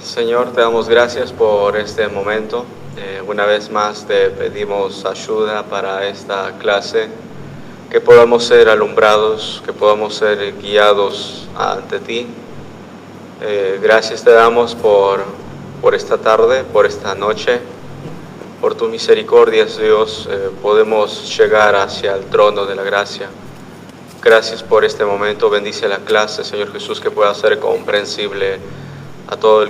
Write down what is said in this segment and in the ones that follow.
Señor, te damos gracias por este momento. Una vez más te pedimos ayuda para esta clase, que podamos ser alumbrados, que podamos ser guiados ante ti. Gracias te damos por esta tarde, por esta noche, por tu misericordia, Dios. Podemos llegar hacia el trono de la gracia. Gracias por este momento. Bendice la clase, Señor Jesús, que pueda ser comprensible a todo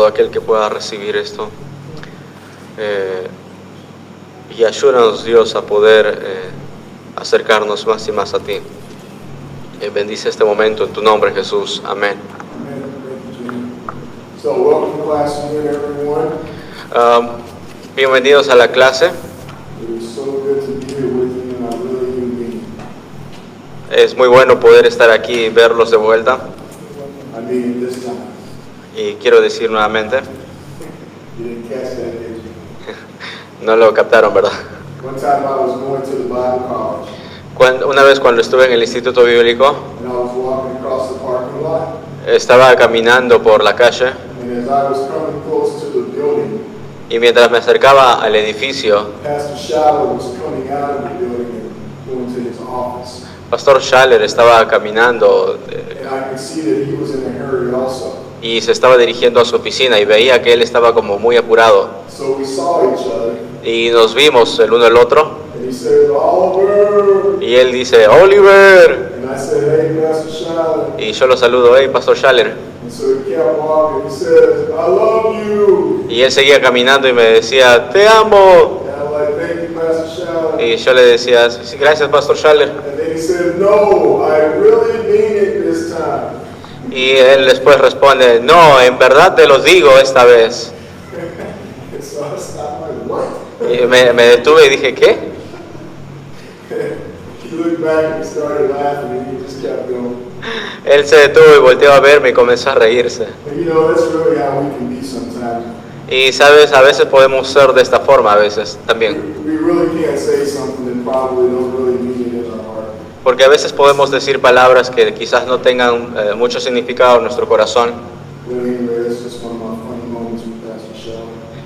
aquel que pueda recibir esto. Y ayúdanos, Dios, a poder acercarnos más y más a ti. Bendice este momento en tu nombre, Jesús. Amén. Bienvenidos a la clase. Es muy bueno poder estar aquí y verlos de vuelta. Y quiero decir nuevamente, no lo captaron, ¿verdad? Una vez cuando estuve en el Instituto Bíblico, estaba caminando por la calle y mientras me acercaba al edificio, Pastor Schaller estaba caminando y se estaba dirigiendo a su oficina y veía que él estaba como muy apurado. Y nos vimos el uno al otro. Y él dice, Oliver. Y yo lo saludo, hey, Pastor Schaller. Y él seguía caminando y me decía, te amo. Y yo le decía, gracias, Pastor Schaller. Y él después responde, no, en verdad te lo digo esta vez. Y me detuve y dije, ¿qué? Él se detuvo y volteó a verme y comenzó a reírse. Y sabes, a veces podemos ser de esta forma, a veces también. Porque a veces podemos decir palabras que quizás no tengan mucho significado en nuestro corazón.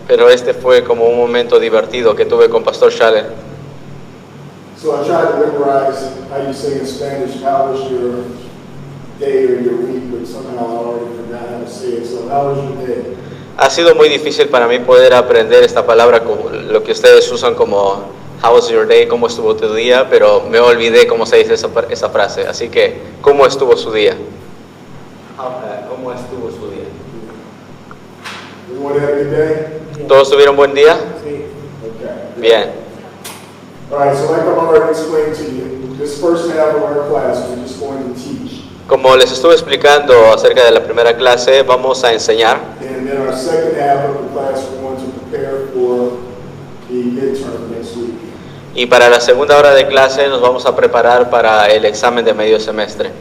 Pero este fue como un momento divertido que tuve con Pastor Schaller. Ha sido muy difícil para mí poder aprender esta palabra, como lo que ustedes usan como How was your day? ¿Cómo estuvo tu día? Pero me olvidé cómo se dice esa frase. Así que, ¿cómo estuvo su día? ¿Cómo estuvo su día? ¿Todos tuvieron buen día? Sí. Bien. Como les estuve explicando acerca de la primera clase, vamos a enseñar. Y para la segunda hora de clase nos vamos a preparar para el examen de medio semestre.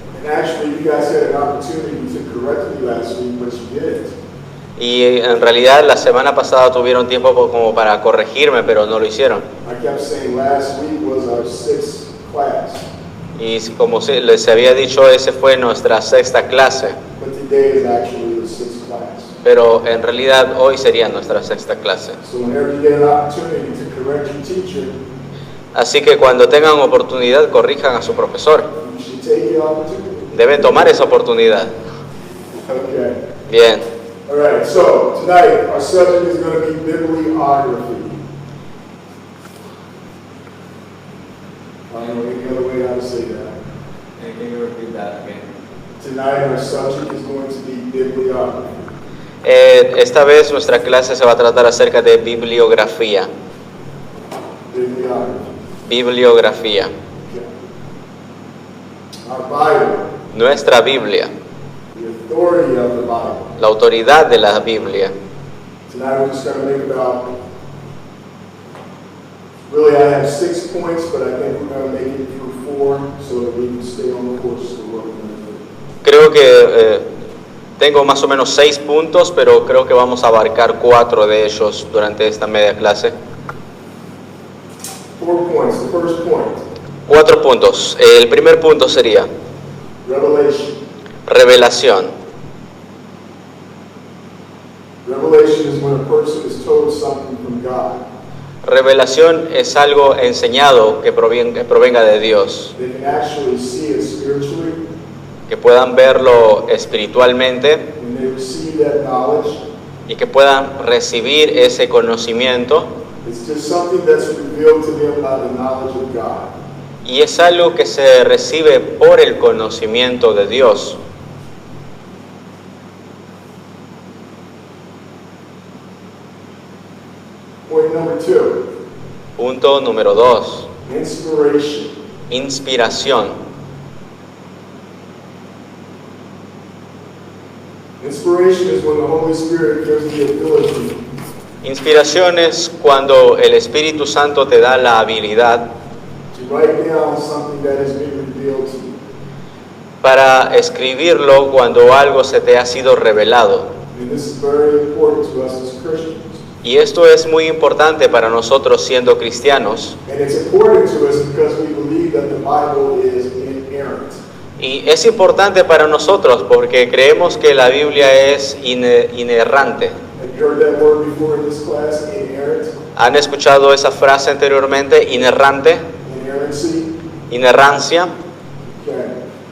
Y en realidad la semana pasada tuvieron tiempo como para corregirme, pero no lo hicieron. Y como les había dicho, ese fue nuestra sexta clase. Pero en realidad hoy sería nuestra sexta clase. Así que cuando tengan oportunidad, corrijan a su profesor. Deben tomar esa oportunidad. Bien. All right, so tonight our subject is going to be bibliography. I don't know any other way how to say that. Can you repeat that again? Tonight our subject is going to be bibliography. Esta vez nuestra clase se va a tratar acerca de bibliografía. Bibliografía. Okay. Our Bible. Nuestra Biblia. The authority of the Bible. La autoridad de la Biblia. Tonight we're just going to think about, really I have 6 points, but I think we're going to make it through 4 so that we can stay on the course to what we're going to do. Creo que tengo más o menos 6 puntos, pero creo que vamos a abarcar 4 de ellos durante esta media clase. 4 points. The first point. 4 puntos. El primer punto sería Revelation. revelación. Revelation is when a person is told something from God. Revelación es algo enseñado que provenga de Dios, They can actually see it spiritually. que puedan verlo espiritualmente When they receive that knowledge, y que puedan recibir ese conocimiento, it's just something that's revealed to them by the knowledge of God. y es algo que se recibe por el conocimiento de Dios. Point number 2, Punto número 2, inspiration. inspiración. Inspiration is when the Holy Spirit gives the ability Inspiración es cuando el Espíritu Santo te da la habilidad to write down something that has been revealed to you. para escribirlo cuando algo se te ha sido revelado. And this is very important to us as Christians. Y esto es muy importante para nosotros siendo cristianos. And it's important to us because we believe that the Bible is inerrant. Y es importante para nosotros porque creemos que la Biblia es inerrante. Have you heard that word before in this class? Inerrant? ¿Han escuchado esa frase anteriormente? Inerrante, Inerrancy? inerrancia. Okay.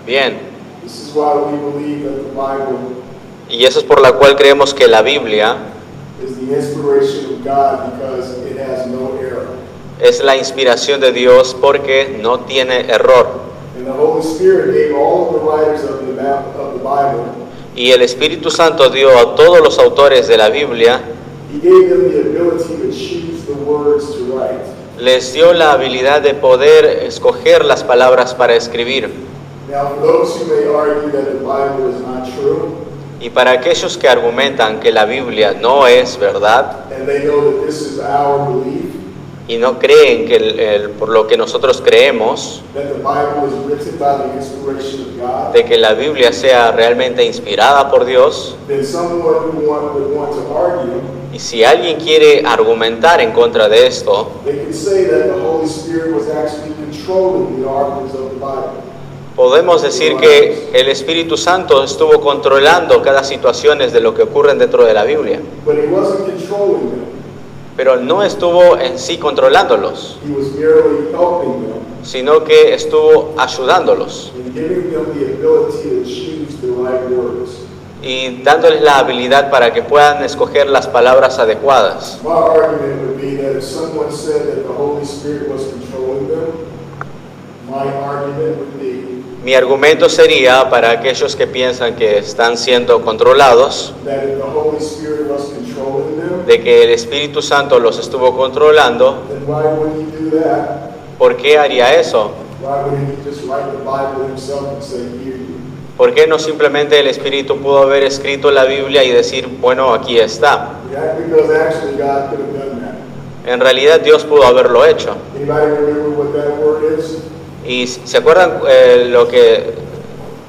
Bien. This is why we believe that the Bible Y eso es por la cual creemos que la Biblia is the inspiration of God because it has no error. es la inspiración de Dios porque no tiene error. And the Holy Spirit gave all of the writers of the Bible, Y el Espíritu Santo dio a todos los autores de la Biblia, He gave them the ability to choose the words to write. les dio la habilidad de poder escoger las palabras para escribir. Now, for those who may argue that the Bible is not true, Y para aquellos que argumentan que la Biblia no es verdad and they know that this is our belief, y no creen que por lo que nosotros creemos, that the Bible is written by the inspiration of God, de que la Biblia sea realmente inspirada por Dios, then someone who would want to argue, y si alguien quiere argumentar en contra de esto, they can say that the Holy Spirit was actually controlling the authors of the Bible. podemos decir que el Espíritu Santo estuvo controlando cada situación de lo que ocurre dentro de la Biblia, But He wasn't controlling them. pero no estuvo en sí controlándolos, He was merely helping them sino que estuvo ayudándolos and giving them the ability to choose the right words. y dándoles la habilidad para que puedan escoger las palabras adecuadas. My argument would be that if someone said that the Holy Spirit was controlling them, my argument would be Mi argumento sería para aquellos que piensan que están siendo controlados, that if the Holy Spirit was controlling them, de que el Espíritu Santo los estuvo controlando, then why would He do that? ¿por qué haría eso? Why wouldn't He just write the Bible Himself and say, here you? ¿Por qué no simplemente el Espíritu pudo haber escrito la Biblia y decir, bueno, aquí está? Yeah, because actually God could have done that. En realidad Dios pudo haberlo hecho. Anybody remember what that word is? ¿Y se acuerdan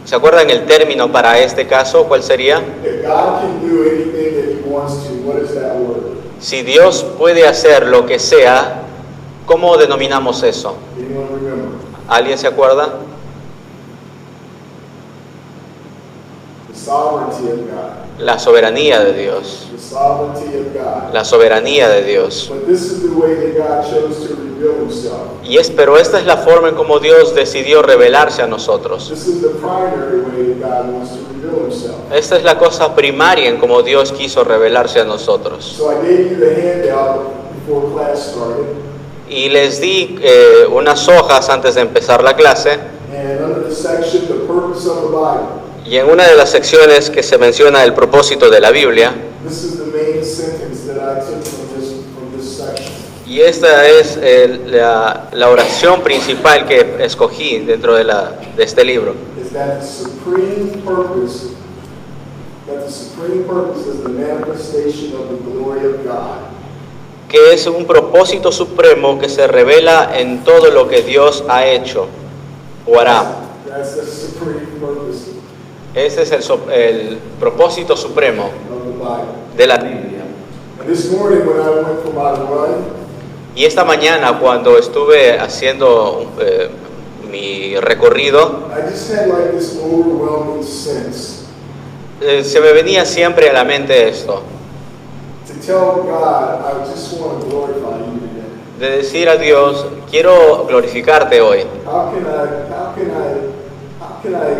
¿se acuerdan el término para este caso? ¿Cuál sería? If God can do anything that He wants to, what is that word? Si Dios puede hacer lo que sea, ¿cómo denominamos eso? Anyone remember? ¿Alguien se acuerda? The sovereignty of God. La soberanía de Dios. The sovereignty of God. La soberanía de Dios. But this is the way that God chose to reveal Himself. Pero esta es la forma en cómo Dios decidió revelarse a nosotros. This is the primary way that God wants to reveal Himself. Esta es la cosa primaria en cómo Dios quiso revelarse a nosotros. So I gave you the handout before class started, Y les di unas hojas antes de empezar la clase, and under the section, the purpose of the Bible, y en una de las secciones que se menciona el propósito de la Biblia, this is the main sentence that I took from this section. y esta es la oración principal que escogí dentro de este libro, Is that the supreme purpose is the manifestation of the glory of God. que es un propósito supremo que se revela en todo lo que Dios ha hecho o hará. That's the supreme purpose Ese es el propósito supremo of the Bible. de la Biblia. And this morning when I went for my run, Y esta mañana cuando estuve haciendo mi recorrido, I just had like this overwhelming sense se me venía siempre a la mente esto. tell God, I just want to glorify you today. De decir a Dios, quiero glorificarte hoy. How can I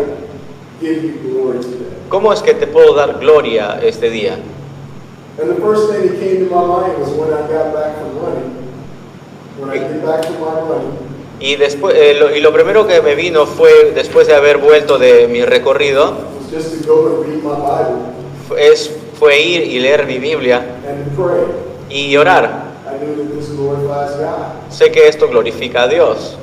give you glory today? ¿Cómo es que te puedo dar gloria este día? And the first thing that came to my mind was when I got back from running. When I get back from my running. Y después, lo primero que me vino fue, después de haber vuelto de mi recorrido, Was just to go and read my Bible fue ir y leer mi Biblia and to pray. y orar. I knew that this glorifies God. Sé que esto glorifica a Dios.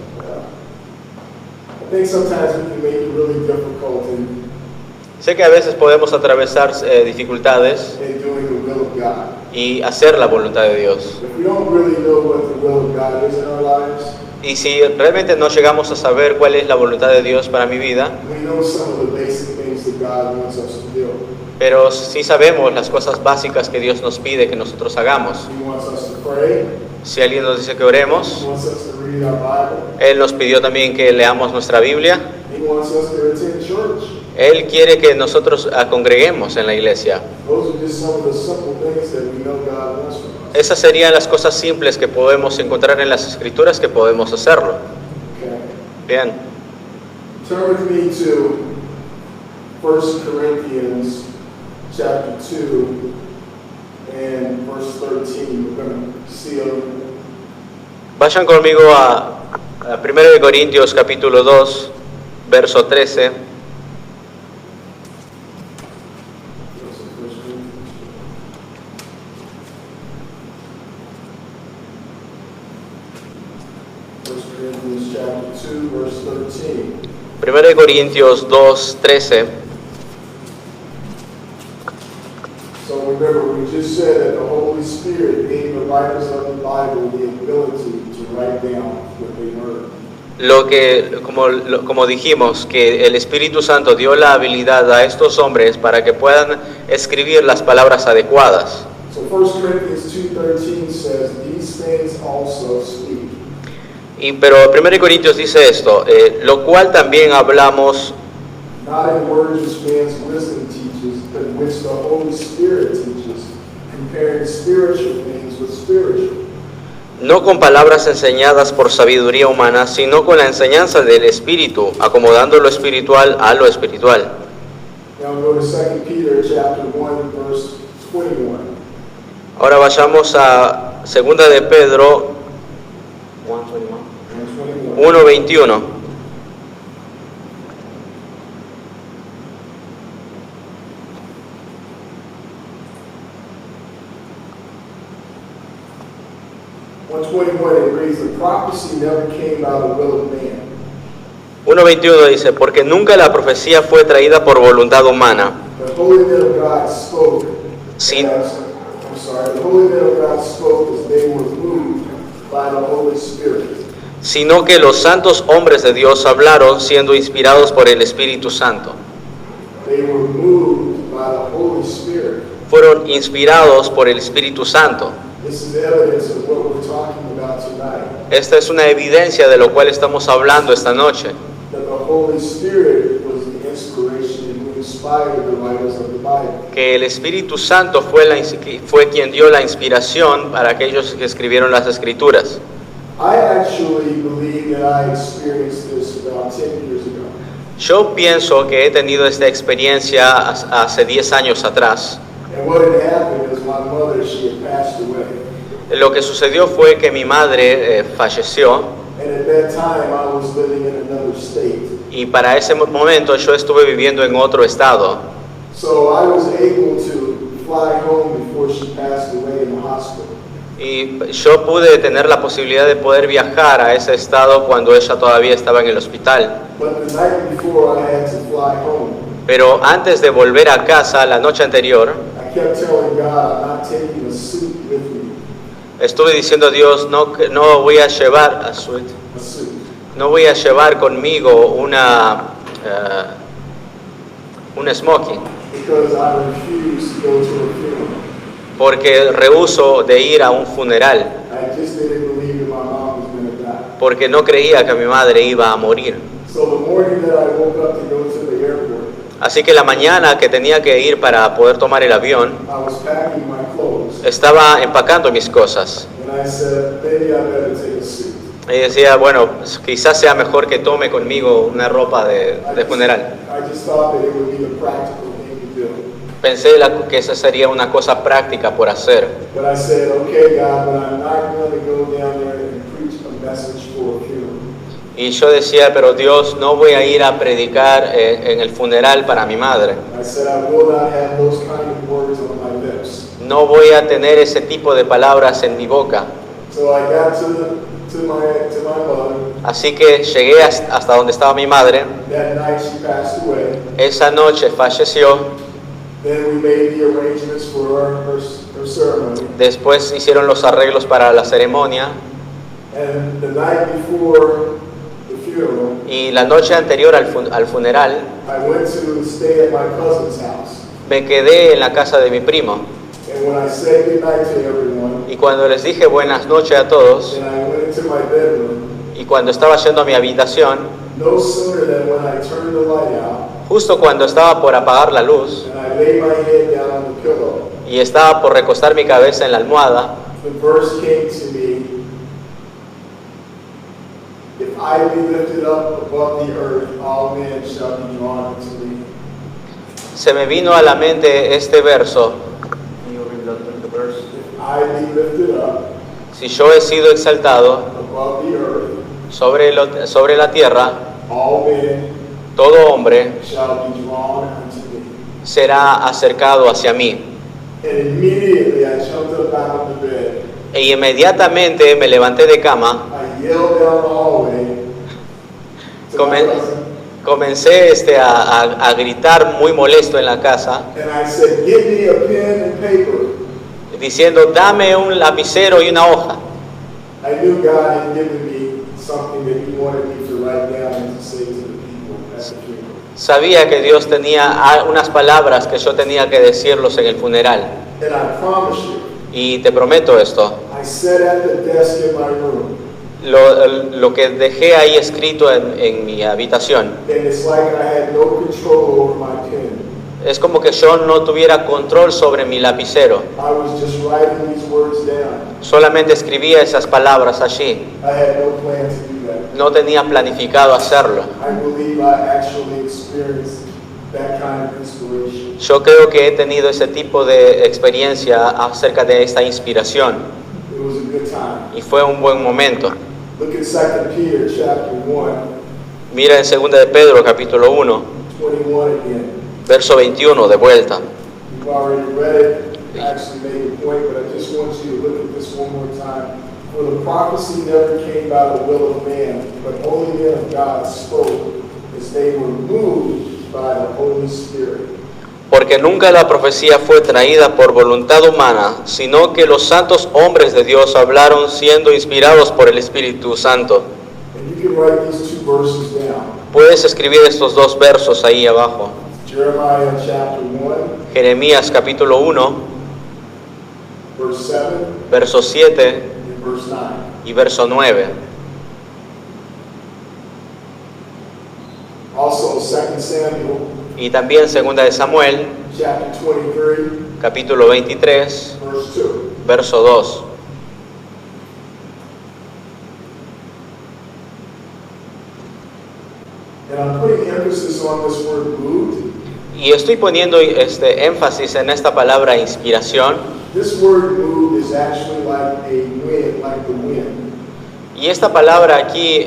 I think sometimes we can make it really difficult in Sé que a veces podemos atravesar dificultades doing the will of God. y hacer la voluntad de Dios. If we don't really know what the will of God is in our lives, Y si realmente no llegamos a saber cuál es la voluntad de Dios para mi vida, we know some of the basic things that God wants us to do. pero sí sabemos las cosas básicas que Dios nos pide que nosotros hagamos. He wants us to pray. Si alguien nos dice que oremos, He wants us to read our Bible. Él nos pidió también que leamos nuestra Biblia. He wants us to attend church. Él quiere que nosotros congreguemos en la iglesia. Those are just some of the simple things that we know God wants from us. Esas serían las cosas simples que podemos encontrar en las Escrituras que podemos hacerlo. Okay. Bien, Turn with me to 1 Corinthians chapter 2 and verse 13. We're going to see vayan conmigo a 1 Corintios capítulo 2, verso 13. Corinthians chapter 2, verse 13. 1 Corintios 2, 13. So remember, we just said that the Holy Spirit gave the writers of the Bible the ability to write down what they heard. Como dijimos, que el Espíritu Santo dio la habilidad a estos hombres para que puedan escribir las palabras adecuadas. So 1 Corinthians 2:13 says, these things also speak. Pero 1 Corintios dice esto, lo cual también hablamos, Not in words which man's wisdom teaches, but which the Holy Spirit teaches, comparing spiritual things with spiritual. no con palabras enseñadas por sabiduría humana, sino con la enseñanza del Espíritu, acomodando lo espiritual a lo espiritual. Now go to 2 Peter chapter 1, verse 21. Ahora vayamos a 2 de Pedro 1:21. It reads, the prophecy never came by the will of man. 1:21 dice, porque nunca la profecía fue traída por voluntad humana, The holy men of God spoke Sin- the holy men of God spoke as they were moved by the Holy Spirit. sino que los santos hombres de Dios hablaron siendo inspirados por el Espíritu Santo. They were moved by the Holy Spirit. Fueron inspirados por el Espíritu Santo. This is evidence of what we're talking about tonight. Esta es una evidencia de lo cual estamos hablando esta noche. That the Holy Spirit was the inspiration and who inspired the writers of the Bible. Que el Espíritu Santo fue quien dio la inspiración para aquellos que escribieron las Escrituras. I actually believe that I experienced this about 10 years ago. Yo pienso que he tenido esta experiencia hace 10 años atrás. And what had happened is my mother, she had passed away. Lo que sucedió fue que mi madre falleció And at that time I was living in another state. y para ese momento yo estuve viviendo en otro estado. So I was able to fly home before she passed away in the hospital. Y yo pude tener la posibilidad de poder viajar a ese estado cuando ella todavía estaba en el hospital. But the night before I had to fly home, Pero antes de volver a casa, la noche anterior, I kept telling God, I'm not taking a suit with me. estuve diciendo a Dios, no voy a llevar A suit. no voy a llevar conmigo un smoking, Because I refused to go to a funeral. porque rehúso de ir a un funeral, I just didn't believe that my mom was going to die. porque no creía que mi madre iba a morir. So the morning that I woke up to go to the airport, Así que la mañana que tenía que ir para poder tomar el avión, I was packing my clothes. estaba empacando mis cosas. And I said, maybe I better take a suit. Y decía, bueno, quizás sea mejor que tome conmigo una ropa de funeral. I just thought that it would be the practical thing to do. Pensé que esa sería una cosa práctica por hacer. But I said, okay, God, but I'm not going to go down there and preach a message for a funeral. Y yo decía, pero Dios, no voy a ir a predicar en el funeral para mi madre. I said, I will not have those kind of words on my lips. No voy a tener ese tipo de palabras en mi boca. So I got to my mother. Así que llegué hasta donde estaba mi madre. That night she passed away. Esa noche falleció. Then we made the arrangements for her ceremony. Después hicieron los arreglos para la ceremonia. And the night before the funeral, Y la noche anterior al funeral, I went to stay at my cousin's house. me quedé en la casa de mi primo. And when I said goodnight to everyone, Y cuando les dije buenas noches a todos, and I went into my bedroom, y cuando estaba yendo a mi habitación, no sooner than when I turned the light out, justo cuando estaba por apagar la luz, and I laid my head down on the pillow, y estaba por recostar mi cabeza en la almohada, the verse came to me, if I be lifted up above the earth, all men shall be drawn unto me. se me vino a la mente este verso: If I be lifted up si yo he sido exaltado above the earth, sobre la tierra, all men todo hombre shall be drawn unto me. será acercado hacia mí. And immediately I jumped up out of the bed. E inmediatamente me levanté de cama, I yelled down the hallway to my Comen- cousin, comencé a gritar muy molesto en la casa, and I said, "Give me a pen and paper." diciendo, dame un lapicero y una hoja. I knew God had given me something that He wanted me to write down and to say to the people at the funeral. Sabía que Dios tenía unas palabras que yo tenía que decirlos en el funeral. And I promise you, Y te prometo esto, I sat at the desk in my room, lo que dejé ahí escrito en mi habitación, and it's like I had no control over my pen. es como que yo no tuviera control sobre mi lapicero. I was just writing these words down. Solamente escribía esas palabras allí. I had no plan to do that. No tenía planificado hacerlo. I believe I actually experienced that kind of inspiration. Yo creo que he tenido ese tipo de experiencia acerca de esta inspiración It was a good time. y fue un buen momento. Look at 2 Peter chapter 1, Mira en 2 de Pedro capítulo 1, 21 again. verso 21 de vuelta. You've already read it, actually made the point, but I just want you to look at this one more time. For the prophecy never came by the will of man, but only men of God spoke as they were moved by the Holy Spirit. Porque nunca la profecía fue traída por voluntad humana, sino que los santos hombres de Dios hablaron siendo inspirados por el Espíritu Santo. And you can write these two verses down. Puedes escribir estos dos versos ahí abajo. Jeremiah chapter 1, Jeremías capítulo 1, verse 7 verso 7 and verse 9. y verso 9. Also 2 Samuel Y también 2 de Samuel, chapter 23, capítulo 23, verse 2. verso 2. And I'm putting emphasis on this word moved. Y estoy poniendo énfasis en esta palabra inspiración. This word moved is actually like a wind, like the wind. Y esta palabra aquí,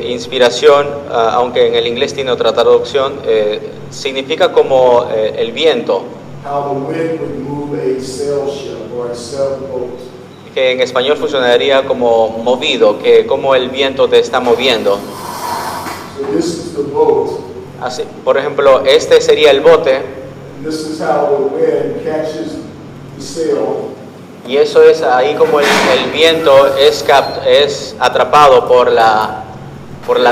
inspiración, aunque en el inglés tiene otra traducción, significa como el viento, How the wind would move a sail ship or a sailboat. que en español funcionaría como movido, que como el viento te está moviendo. So this is the boat. Así, por ejemplo, este sería el bote, And this is how the wind catches the sail. y eso es ahí como el viento es atrapado por la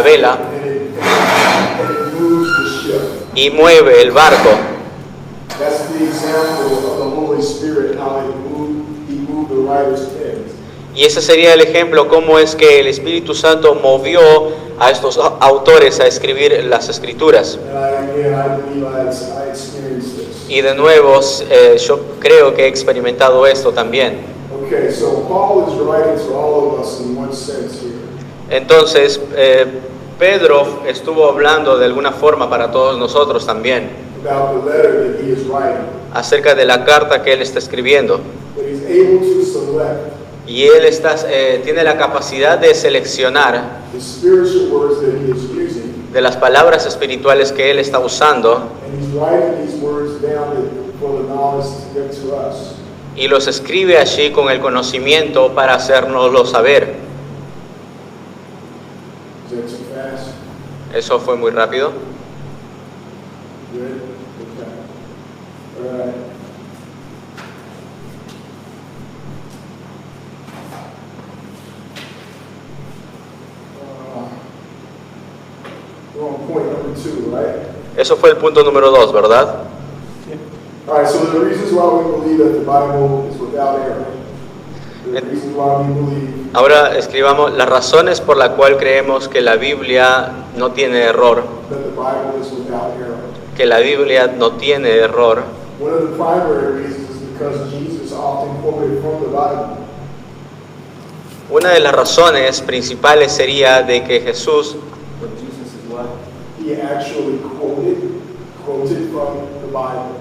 vela And it moves the ship. y mueve el barco. That's the example of the Holy Spirit, how He moved the writer's pen. Y ese sería el ejemplo, cómo es que el Espíritu Santo movió a estos autores a escribir las Escrituras. And I again, I believe I experienced this. Y de nuevo, yo creo que he experimentado esto también. Okay, so Paul is writing to all of us in one sense here. Entonces, Pedro estuvo hablando de alguna forma para todos nosotros también About the letter that he is writing. acerca de la carta que él está escribiendo. That he's able to select Y él tiene la capacidad de seleccionar the spiritual words that he is using. de las palabras espirituales que él está usando And he's writing these words down for the knowledge to give to us. y los escribe allí con el conocimiento para hacérnoslo saber. Is that too fast? Eso fue muy rápido. Good? Okay. All right. We're on point number 2, right? Eso fue el punto número 2, ¿verdad? All right, so the reasons why we believe that the Bible is without error. The reasons why we believe Ahora escribamos las razones por la cual creemos que la Biblia no tiene error, that the Bible is without error. que la Biblia no tiene error. One of the primary reasons is because Jesus often quoted from the Bible. Una de las razones principales sería de que Jesús, He actually quoted from the Bible.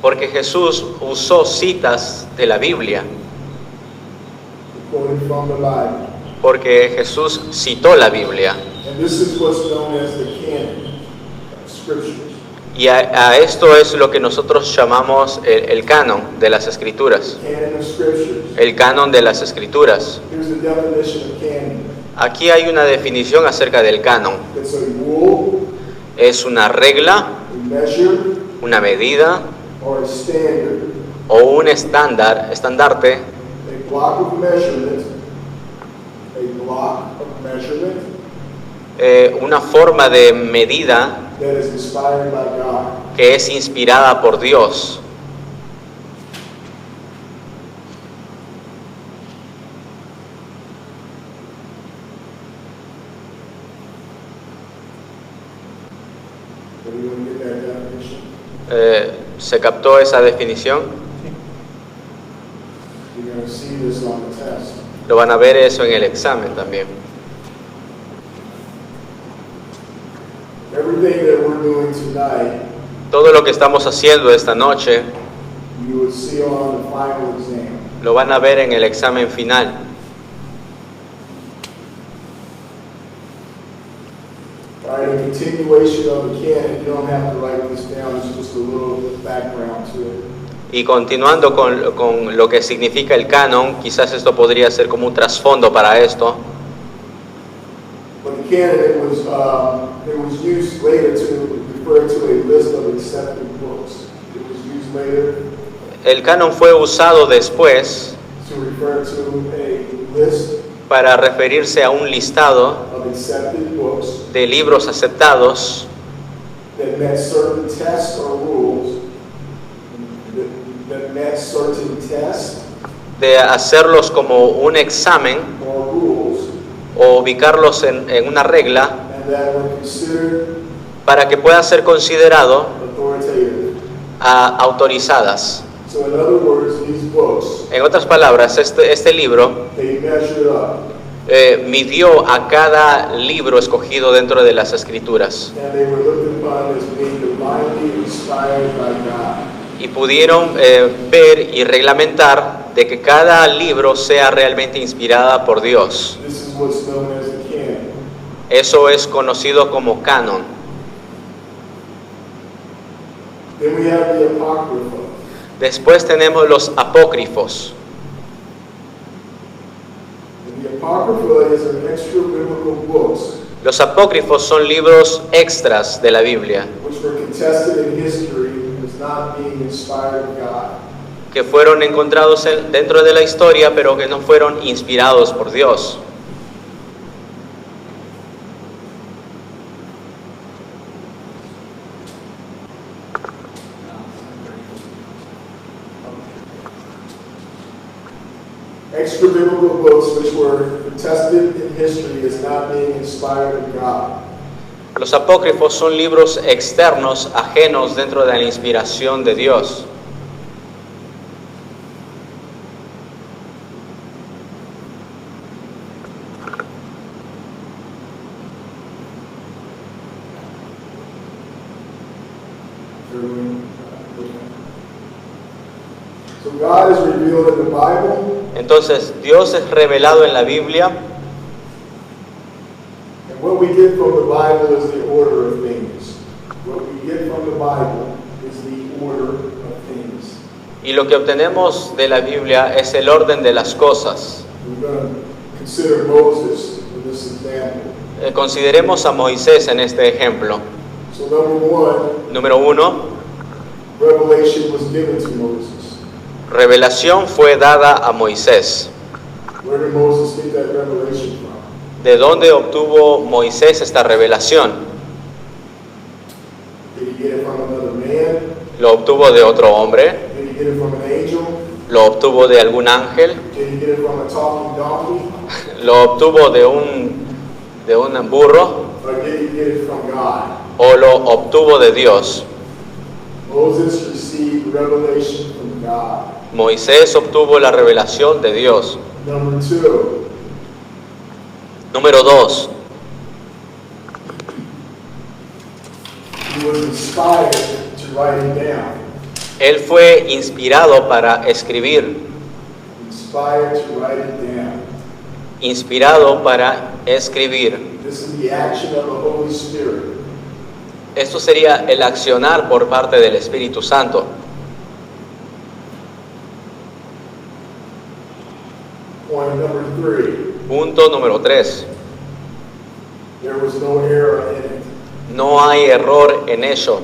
porque Jesús usó citas de la Biblia, He quoted from the Bible. porque Jesús citó la Biblia. And this is what's known as the canon of scriptures. Y a esto es lo que nosotros llamamos el canon de las Escrituras. Canon of scriptures. El canon de las Escrituras. Here's the definition of canon. Aquí hay una definición acerca del canon. It's a rule, Es una regla, a measure, una medida or a standard, o un estandarte, a block of measurement, una forma de medida that is inspired by God. que es inspirada por Dios. Everyone get that definition? ¿Se captó esa definición? You're going to see this on the test. Lo van a ver eso en el examen también. Everything that we're doing tonight, Todo lo que estamos haciendo esta noche you would see on the final exam. lo van a ver en el examen final. All right, in continuation of the canon, you don't have to write this down, it's just a little background to it. Y continuando con lo que significa el canon, quizás esto podría ser como un trasfondo para esto. But the canon, it was used later to refer to a list of accepted books. It was used later El canon fue usado después to refer to a list para referirse a un listado of accepted books de libros aceptados that met certain tests or rules, that met certain tests de hacerlos como un examen or rules, o ubicarlos en una regla and that were considered para que puedan ser considerados authoritative. autorizadas. So in other words, these books, En otras palabras, este libro they measured up, midió a cada libro escogido dentro de las Escrituras and they were looked upon as being divinely inspired by God. y pudieron ver y reglamentar de que cada libro sea realmente inspirada por Dios. This is what's known as the canon. Eso es conocido como canon. Then we have the Apocrypha. Después tenemos los apócrifos. And the Apocrypha is an extra biblical books Los apócrifos son libros extras de la Biblia which were contested in history as not being inspired of God. que fueron encontrados dentro de la historia pero que no fueron inspirados por Dios. Extra biblical books which were contested in history as not being inspired of God. Los apócrifos son libros externos, ajenos dentro de la inspiración de Dios. So God is revealed in the Bible, Entonces, Dios es revelado en la Biblia, and what we get from the Bible is the order of things. What we get from the Bible is the order of things. y lo que obtenemos de la Biblia es el orden de las cosas. We're going to consider Moses in this example. Consideremos a Moisés en este ejemplo. So number one, Número 1, revelation was given to Moses. revelación fue dada a Moisés. Where did Moses get that revelation from? ¿De dónde obtuvo Moisés esta revelación? Did he get it from another man? ¿Lo obtuvo de otro hombre? Did he get it from an angel? ¿Lo obtuvo de algún ángel? Did he get it from a talking donkey? ¿Lo obtuvo de un burro? Or did he get it from God? ¿O lo obtuvo de Dios? Moses received revelation from God. Moisés obtuvo la revelación de Dios. Number two, Número 2, he was inspired to write it down. él fue inspirado para escribir, Inspired to write it down. inspirado para escribir. This is the action of the Holy Spirit. Esto sería el accionar por parte del Espíritu Santo. Point number three, Punto número 3, there was no error in it. no hay error en ello,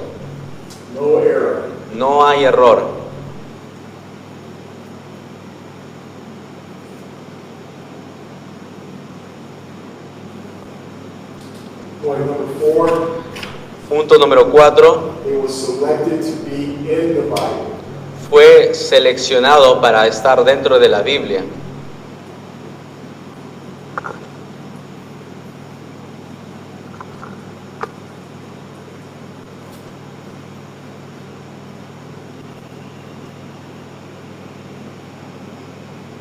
No error. no hay error. Point number four, Punto número 4, it was selected to be in the Bible. fue seleccionado para estar dentro de la Biblia.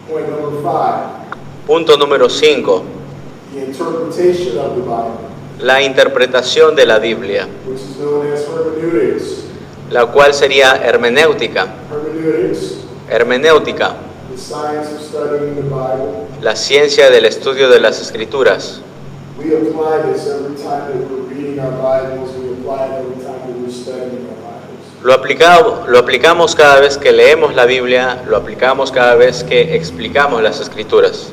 Point number five, Punto número 5, the interpretation of the Bible, la interpretación de la Biblia, which is known as hermeneutics. la cual sería hermenéutica. Hermeneutics, Hermenéutica, the science of studying the Bible. la ciencia del estudio de las Escrituras. We apply this every time that we're reading our Bibles. We apply it every time that we're studying our Bibles. Lo aplicamos cada vez que leemos la Biblia, lo aplicamos cada vez que explicamos las Escrituras.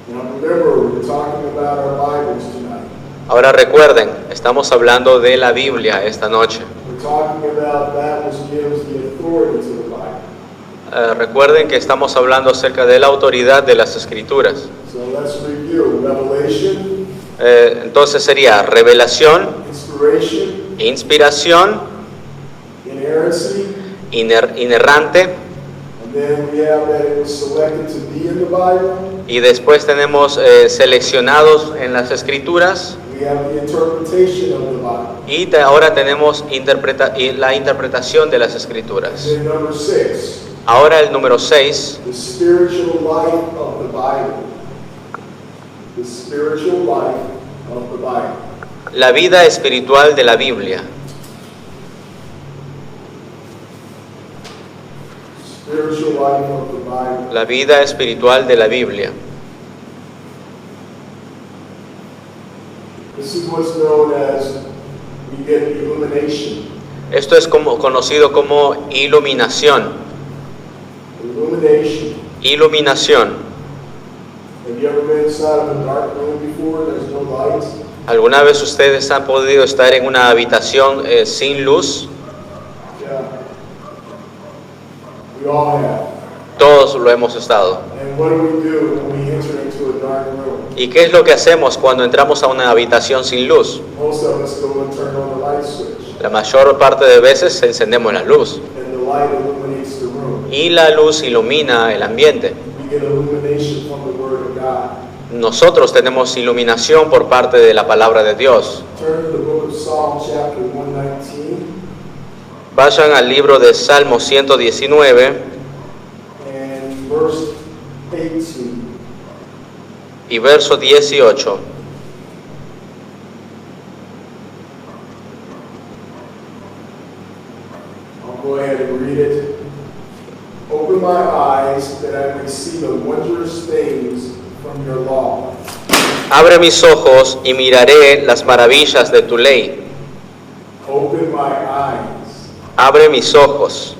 Now remember, we're talking about our Bibles tonight. Ahora recuerden, estamos hablando de la Biblia esta noche. We're talking about that which gives the authority to the Bible. Recuerden que estamos hablando acerca de la autoridad de las Escrituras. So let's review. Revelation, Entonces sería revelación, inspiration, inspiración, inerrancy, inerrante, and then we have that it was selected to be in the Bible. y después tenemos seleccionados en las Escrituras, We have the interpretation of the Bible. y ahora tenemos la interpretación de las And Escrituras. then number 6, Ahora el número 6, the spiritual life of the Bible. The spiritual life of the Bible. la vida espiritual de la Biblia. Spiritual life of the Bible. La vida espiritual de la Biblia. This is what's known as, we get illumination. Esto es conocido como iluminación. Illumination. Iluminación. Have you ever been inside of a dark room before? There's no lights. ¿Alguna vez ustedes han podido estar en una habitación sin luz? Yeah. We all have. Todos lo hemos estado. And what do we do when we enter into a dark room? ¿Y qué es lo que hacemos cuando entramos a una habitación sin luz? Most of us go and turn on the light switch. La mayor parte de veces encendemos la luz And the light illuminates the room. y la luz ilumina el ambiente. We get illumination from the Word of God. nosotros tenemos iluminación por parte de la palabra de Dios. Turn to the book of Psalm chapter 119 Vayan al libro de Salmo 119 and verse 18. y verso 18. I'll go ahead and read it. Open my eyes that I may see the wondrous things from your law. Abre mis ojos y miraré las maravillas de tu ley. Open my eyes. Abre mis ojos.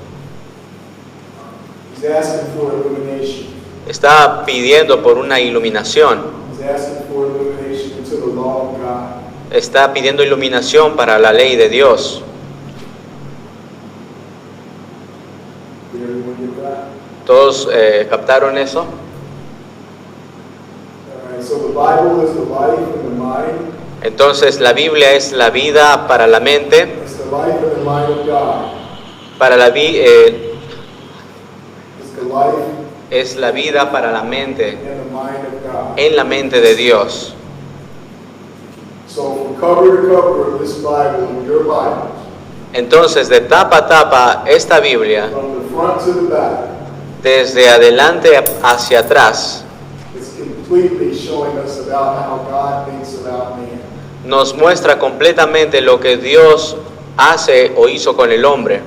He's asking for illumination. Está pidiendo por una iluminación. He's asking for illumination into the law of God. Está pidiendo iluminación para la ley de Dios. Did everyone get that? ¿Todos captaron eso? All right, so the Bible is the life and the mind. Entonces la Biblia es la vida para la mente, It's the life and the mind of God. para la It's the life es la vida para la mente, and the mind of God. en la mente de Dios. So from cover to cover of this Bible, in your Bible, Entonces de tapa a tapa esta Biblia, from the front to the back, desde adelante hacia atrás, it's completely showing us about how God thinks about man. nos muestra completamente lo que Dios hace o hizo con el hombre.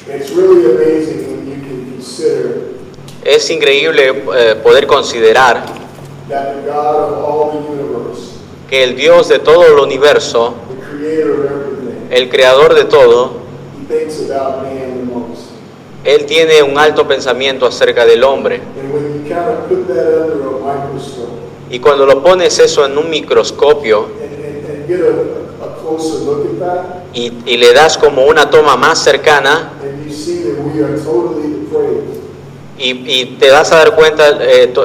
It's really amazing when you can consider Es increíble poder considerar that the God of all the universe, que el Dios de todo el universo, the creator of everything, el creador de todo, he thinks about man the most. Él tiene un alto pensamiento acerca del hombre. And when you kind of put that under a microscope Y cuando lo pones eso en un microscopio and get a closer look at that, y le das como una toma más cercana and you see that we are totally depraved. y te vas a dar cuenta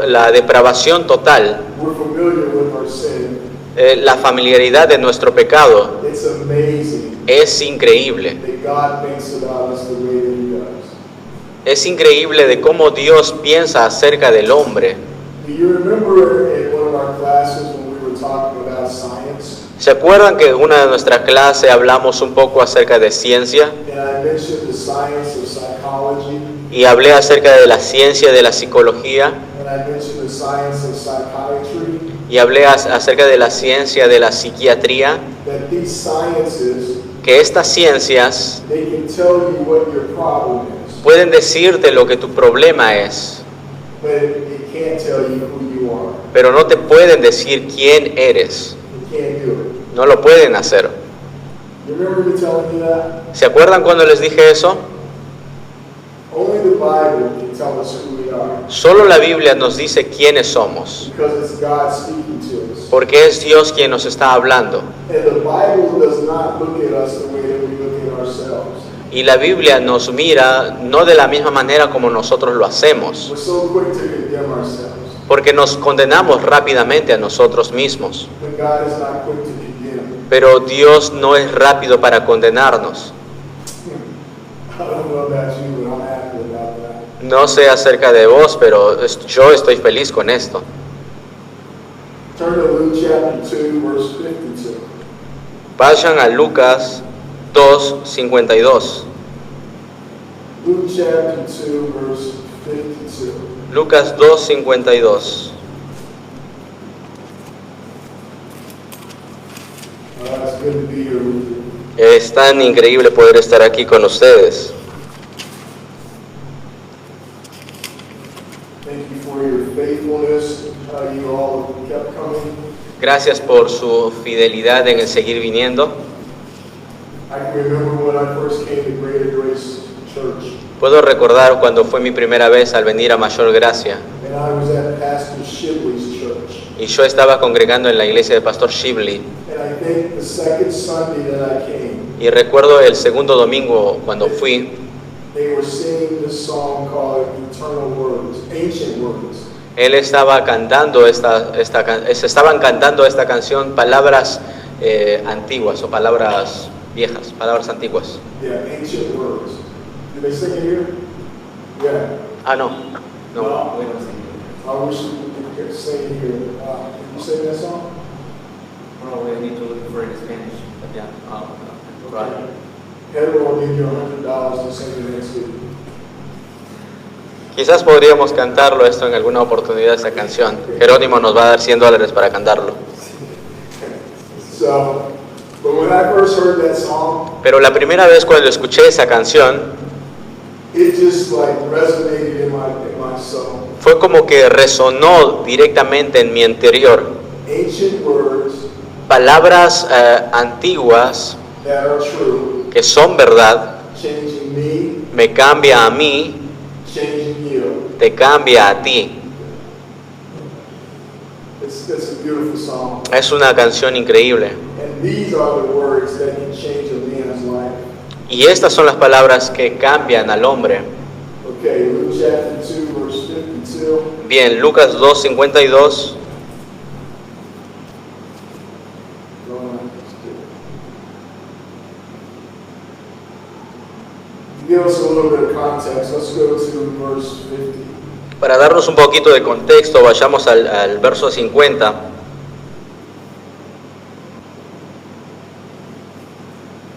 la depravación total, We're familiar with our sin. la familiaridad de nuestro pecado. It's amazing Es increíble. that God thinks about us the way that he does. Es increíble de cómo Dios piensa acerca del hombre. Do you remember in one of our classes when we were talking about science? ¿Se acuerdan que en una de nuestras clases hablamos un poco acerca de ciencia? And I mentioned the science of psychology, Y hablé acerca de la ciencia de la psicología and I mentioned the science of psychiatry, y hablé acerca de la ciencia de la psiquiatría, that these sciences, que estas ciencias they can tell you what your problem is, pueden decirte lo que tu problema es, but it can't tell you who you are. pero no te pueden decir quién eres. It can't do it. No lo pueden hacer. You remember me telling you that? ¿Se acuerdan cuando les dije eso? Only the Bible can tell us who we are, Solo la Biblia nos dice quiénes somos, because it's God speaking to us. porque es Dios quien nos está hablando. And the Bible does not look at us the way that we look at ourselves. Y la Biblia nos mira no de la misma manera como nosotros lo hacemos, We're so quick to condemn ourselves, porque nos condenamos rápidamente a nosotros mismos. but God is not quick to condemn. Pero Dios no es rápido para condenarnos. I don't know about you, but I'm happy about that. No sé acerca de vos, pero yo estoy feliz con esto. Turn to Luke chapter 2, verse 52. Vayan a Lucas 2:52. Luke chapter 2, verse 52. Lucas 2:52. It's good to be here with you. Es tan increíble poder estar aquí con ustedes. Thank you for your faithfulness, how you all kept coming. Gracias por su fidelidad en el seguir viniendo. I can remember when I first came to Greater Grace Church, Puedo recordar cuando fue mi primera vez al venir a Mayor Gracia and I was at Pastor Shibley's church. y yo estaba congregando en la iglesia de Pastor Shibley. And I think the second Sunday that I came, Y recuerdo el segundo domingo cuando fui, they were singing this song called Eternal Words, Ancient Words. él estaba cantando estaban cantando esta canción, palabras antiguas o palabras viejas, palabras antiguas. Yeah, Ancient Words. Did they sing it here? Yeah. Ah, no. We don't sing it. I wish we could sing here. Can you sing that song? Well, we need to look for it in Spanish, but yeah, right. Pedro will give you $100 to sing it next week. Quizás podríamos cantarlo esto en alguna oportunidad, esta canción. Jerónimo nos va a dar $100 para cantarlo. So, but when I first heard that song, Pero la primera vez cuando escuché esa canción, it just like resonated in my soul. fue como que resonó directamente en mi interior. Ancient words Palabras antiguas that are true, que son verdad, changing me cambia a mí, me, changing you. te cambia a ti. It's a beautiful song. Es una canción increíble. And these are the words that can change a man's life. Y estas son las palabras que cambian al hombre. Okay, Luke chapter 2, verse 52. Bien, Lucas 2:52. Give us a little bit of context. Let's go to verse 50. Para darnos un poquito de contexto, vayamos al verso 50.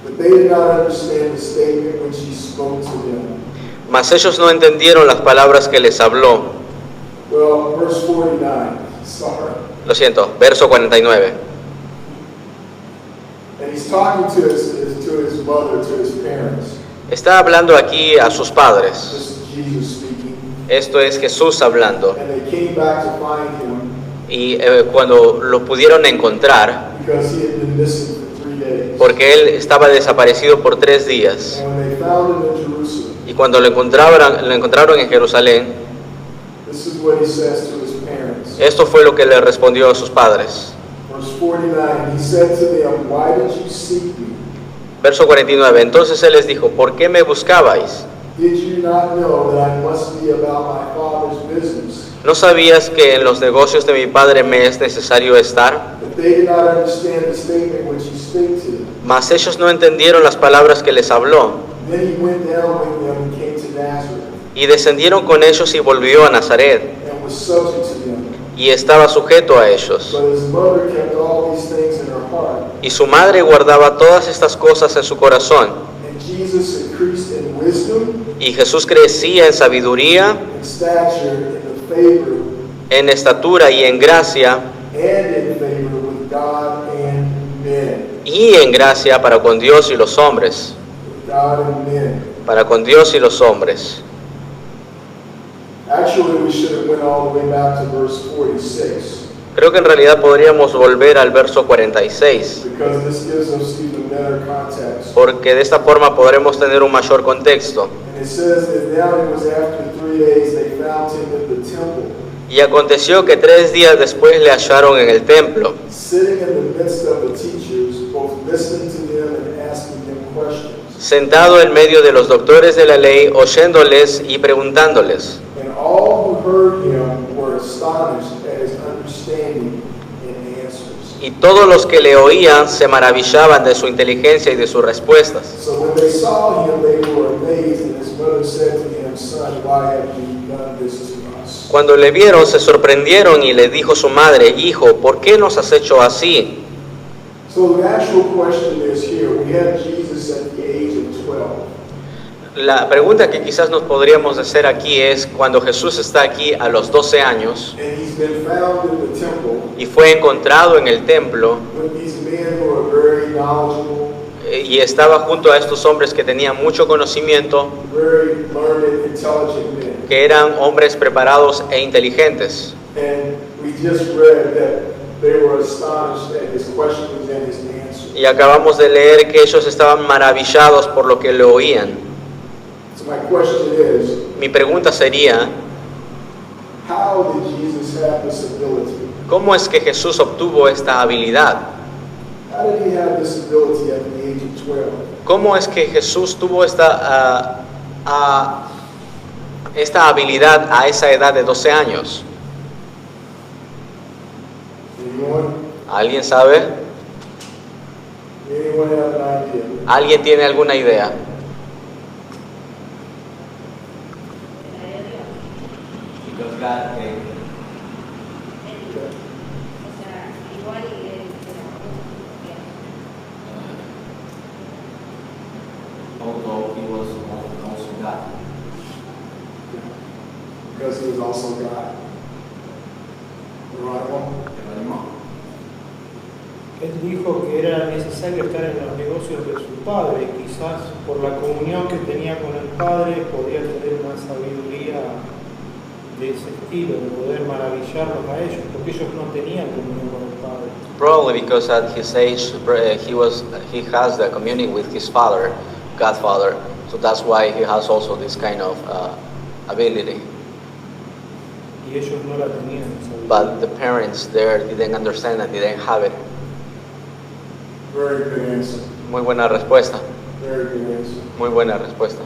But they did not understand the statement which he spoke to them. Mas ellos no entendieron las palabras que les habló. Well, verse 49. Sorry. Lo siento, verso 49. And he's talking to his mother, to his parents. Está hablando aquí a sus padres. This is Jesus speaking. Esto es Jesús hablando. And they came back to find him Y cuando lo pudieron encontrar, because he had been missing for 3 days. porque él estaba desaparecido por 3 días. And when they found him in Jerusalem, Y cuando lo encontraron en Jerusalén, this is what he says to his parents. esto fue lo que le respondió a sus padres. Verse 49, he said to them, why did you seek me? Verso 49. Entonces él les dijo, ¿por qué me buscabais? Did you not know that I must be about my Father's business? ¿No sabías que en los negocios de mi padre me es necesario estar? But they did not understand the statement which he spake to them. Mas ellos no entendieron las palabras que les habló. Then he went down with them and came to Nazareth, Y descendieron con ellos y volvió a Nazaret. and was subject to them. Y estaba sujeto a ellos. But his mother kept all these things in her heart. Y su madre guardaba todas estas cosas en su corazón. And Jesus increased in wisdom, Y Jesús crecía en sabiduría, in stature, in the favor, en estatura y en gracia, and in favor with God and men. y en gracia para con Dios y los hombres. With God and men. Para con Dios y los hombres. Actually, we should have went all the way back to verse 46, Creo que en realidad podríamos volver al verso 46, because this gives us even better context. porque de esta forma podremos tener un mayor contexto. And it says that now it was after 3 days they found him in the temple, Y aconteció que 3 días después le hallaron en el templo, sitting in the midst of the teachers, both listening to them and asking them questions. sentado en medio de los doctores de la ley, oyéndoles y preguntándoles. And all who heard him were astonished at his understanding and answers. Y todos los que le oían se maravillaban de su inteligencia y de sus respuestas. So when they saw him, they were amazed, and his mother said to him, Son, why have you done this to us? Cuando le vieron, se sorprendieron y le dijo su madre, Hijo, ¿por qué nos has hecho así? So the actual question is here, we have Jesus at the age of 12. La pregunta que quizás nos podríamos hacer aquí es, cuando Jesús está aquí a los 12 años And he's been found in the temple y fue encontrado en el templo with these men who are very knowledgeable, y estaba junto a estos hombres que tenían mucho conocimiento, very learned, intelligent men. que eran hombres preparados e inteligentes. And we just read that they were astonished at his questions and his answers. Y acabamos de leer que ellos estaban maravillados por lo que le oían. So my question is, Mi pregunta sería, how did Jesus have this ability? ¿cómo es que Jesús obtuvo esta habilidad? How did he have this ability at the age of 12? ¿Cómo es que Jesús tuvo esta habilidad a esa edad de 12 años? Anyone? ¿Alguien sabe? Anyone have an idea? ¿Alguien tiene alguna idea? Because God although he was also God. Because he was also God. Right one? Pero animó. Él dijo que era necesario estar en los negocios de su padre, y quizás por la comunión que tenía con el padre podía tener una sabiduría de ese estilo, de poder maravillarlos a ellos, porque ellos no tenían comunión con el padre. Probably because at his age he has the communion with his father, Godfather. So that's why he has also this kind of ability. Y ellos no la tenían esa habilidad. But the parents there didn't understand and didn't have it. Very good answer. Muy buena respuesta. Very good answer. Muy buena respuesta.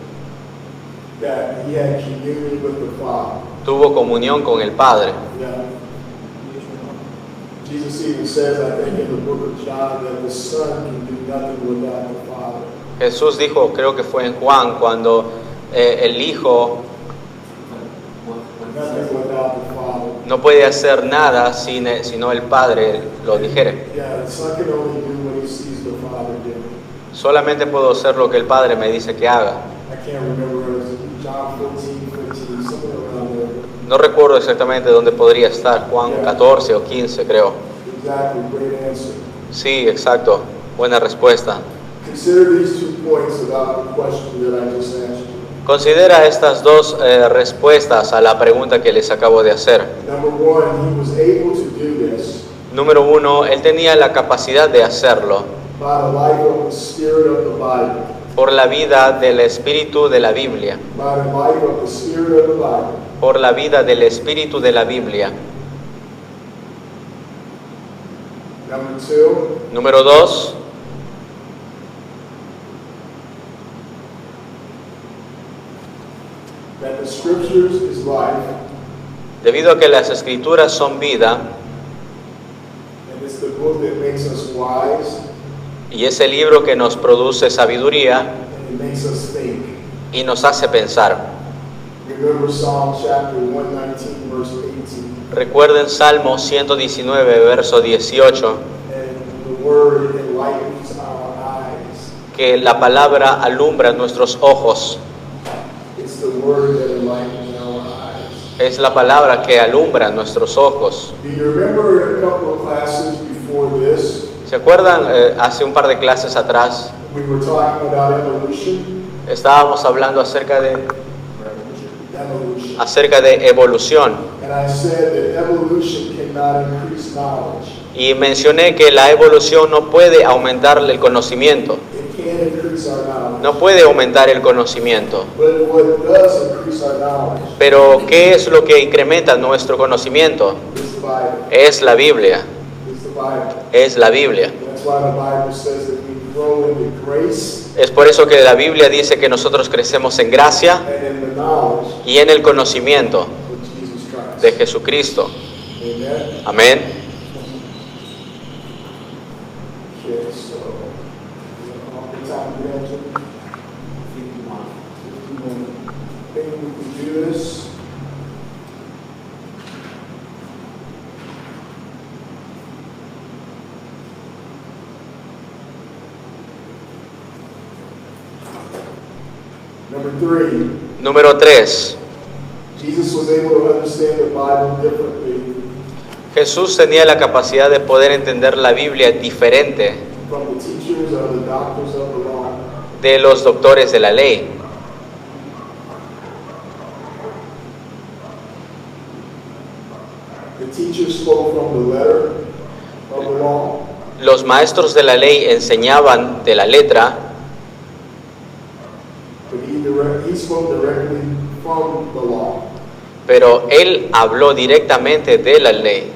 That he had communion with the Father. Tuvo comunión con el Padre. Yeah. Y ellos no. Jesus even says, I think in the book of John, that the Son can do nothing without the Father. Jesús dijo, creo que fue en Juan, cuando el Hijo Nothing without the Father. no puede hacer nada sino el Padre lo dijere. Yeah, the Son can only do what he sees the Father do. Solamente puedo hacer lo que el Padre me dice que haga. I can't remember, it was John 14, something around there. No recuerdo exactamente dónde podría estar, Juan 14 o 15 creo. Exactly, great answer. Sí, exacto. Buena respuesta. Consider these 2 points about the question that I just asked you. Considera estas dos respuestas a la pregunta que les acabo de hacer. Number 1, he was able to do this Número uno, él tenía la capacidad de hacerlo by the life of the Spirit of the Bible. por la vida del Espíritu de la Biblia. By the life of the Spirit of the Bible. Por la vida del Espíritu de la Biblia. Number 2, Número dos, that the Scriptures is life, debido a que las Escrituras son vida and it's the book that makes us wise, y es el libro que nos produce sabiduría and it makes us think. y nos hace pensar. Remember Psalm chapter 119, verse 18. Recuerden Salmo 119, verso 18, And the Word enlightens our eyes. que la palabra alumbra nuestros ojos. It's the Word that enlightens our eyes. Es la palabra que alumbra nuestros ojos. Do you remember a couple of classes before this, ¿Se acuerdan? Hace un par de clases atrás we were talking about evolution? estábamos hablando acerca de Evolution. evolución And I said that evolution cannot increase knowledge. y mencioné que la evolución no puede aumentar el conocimiento, It can't increase our knowledge. no puede aumentar el conocimiento. But what does increase our knowledge Pero ¿qué es lo que incrementa nuestro conocimiento? is the Bible. Es la Biblia, It's the Bible. es la Biblia. That's why the Bible says that we grow in the grace Es por eso que la Biblia dice que nosotros crecemos en gracia and in the knowledge y en el conocimiento of Jesus Christ. de Jesucristo. Amen. Amén. Okay, so what time we have to? 51. Think we can do this? Number 3, Número 3. Jesus was able to understand the Bible differently Jesús tenía la capacidad de poder entender la Biblia diferente from the teachers or the doctors of the law. de los doctores de la ley. The teachers spoke from the letter of the law, Los maestros de la ley enseñaban de la letra, but he spoke directly from the law. pero él habló directamente de la ley.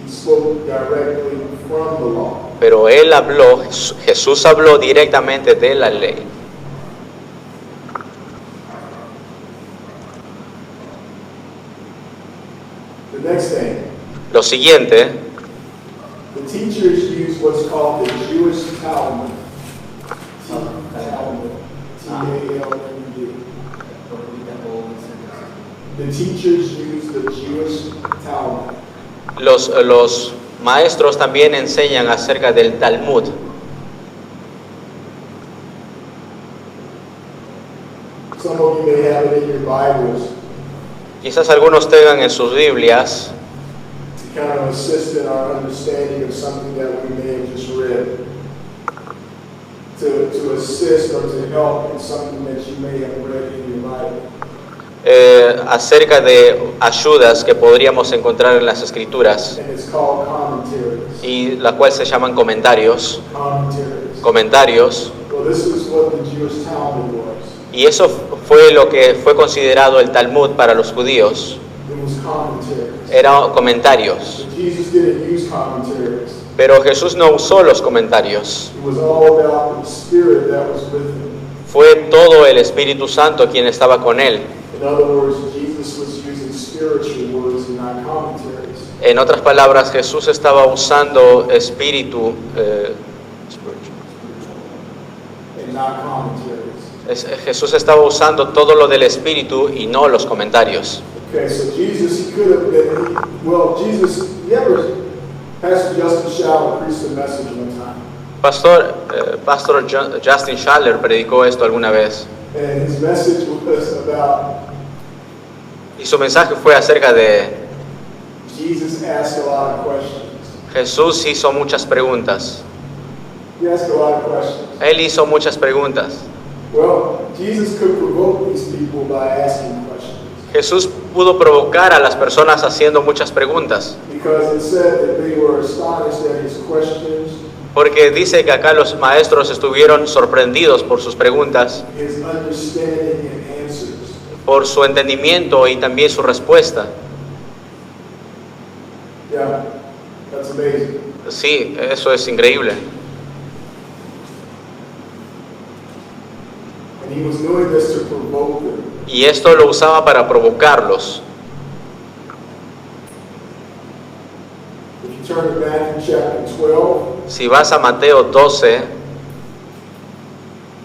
He spoke directly from the law. Pero él habló, Jesús habló directamente de la ley. The next thing, Lo siguiente, the teachers used what's called the Jewish Talmud. Talmud. T-A-L-M-U-D. The teachers used the Jewish Talmud. los maestros también enseñan acerca del Talmud. Some of you may have it in your Bibles Quizás algunos tengan en sus Biblias to kind of assist in our understanding of something that we may have just read. To assist or to help in something that you may have read in your Bible. acerca de ayudas que podríamos encontrar en las Escrituras, And it's called commentaries. y la cual se llaman comentarios. Comentarios. Well, this is what the Jewish Talmud was. Y eso fue lo que fue considerado el Talmud para los judíos. It was commentaries. Eran comentarios. But Jesus didn't use commentaries. Pero Jesús no usó los comentarios. It was all about the Spirit that was with him. Fue todo el Espíritu Santo quien estaba con él. In other words, Jesus was using spiritual words and not commentaries. En otras palabras, Jesús estaba usando espíritu, And not commentaries. Jesús estaba usando todo lo del espíritu y no los comentarios. Okay, so Jesus, he could have been, Jesus, Pastor Justin Schaller preached a message one time. Pastor Justin Schaller predicó esto alguna vez. And his message was about Y su mensaje fue acerca de Jesus asked a lot of questions. Jesús hizo muchas preguntas. He asked a lot of questions. Él hizo muchas preguntas. Well, Jesus could provoke these people by asking questions. Jesús pudo provocar a las personas haciendo muchas preguntas. Because it said that they were astonished at his questions, Porque dice que acá los maestros estuvieron sorprendidos por sus preguntas, his understanding and answers. por su entendimiento y también su respuesta. Yeah, that's amazing. Sí, eso es increíble. And he was doing this to provoke them. Y esto lo usaba para provocarlos. If you turn to Matthew chapter 12, Si vas a Mateo 12,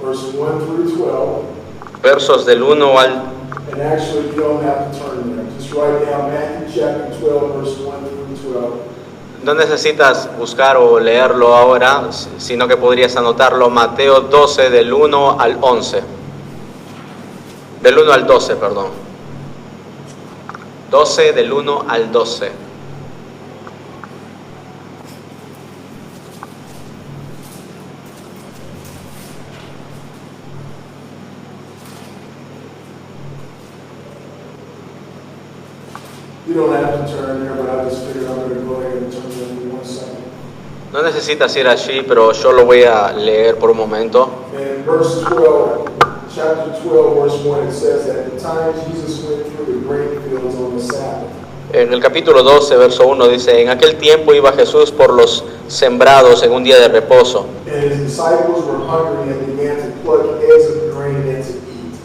verse 1 through 12, versos del 1 al... and actually you don't have to turn there. Just write down Matthew chapter 12, verse 1 through 12. No necesitas buscar o leerlo ahora, sino que podrías anotarlo. Mateo 12 del 1 al 11. Del 1 al 12, perdón. 12 del 1 al 12. You don't have to turn there, but I just figured I'm going to go ahead and turn there in 1 second. No necesitas ir allí, pero yo lo voy a leer por un momento. In verse 12, chapter 12, verse 1, it says that at the time Jesus went through the grain fields on the Sabbath. En el capítulo 12, verso 1 dice: En aquel tiempo iba Jesús por los sembrados en un día de reposo. And his disciples were hungry and began to pluck heads of grain and to eat.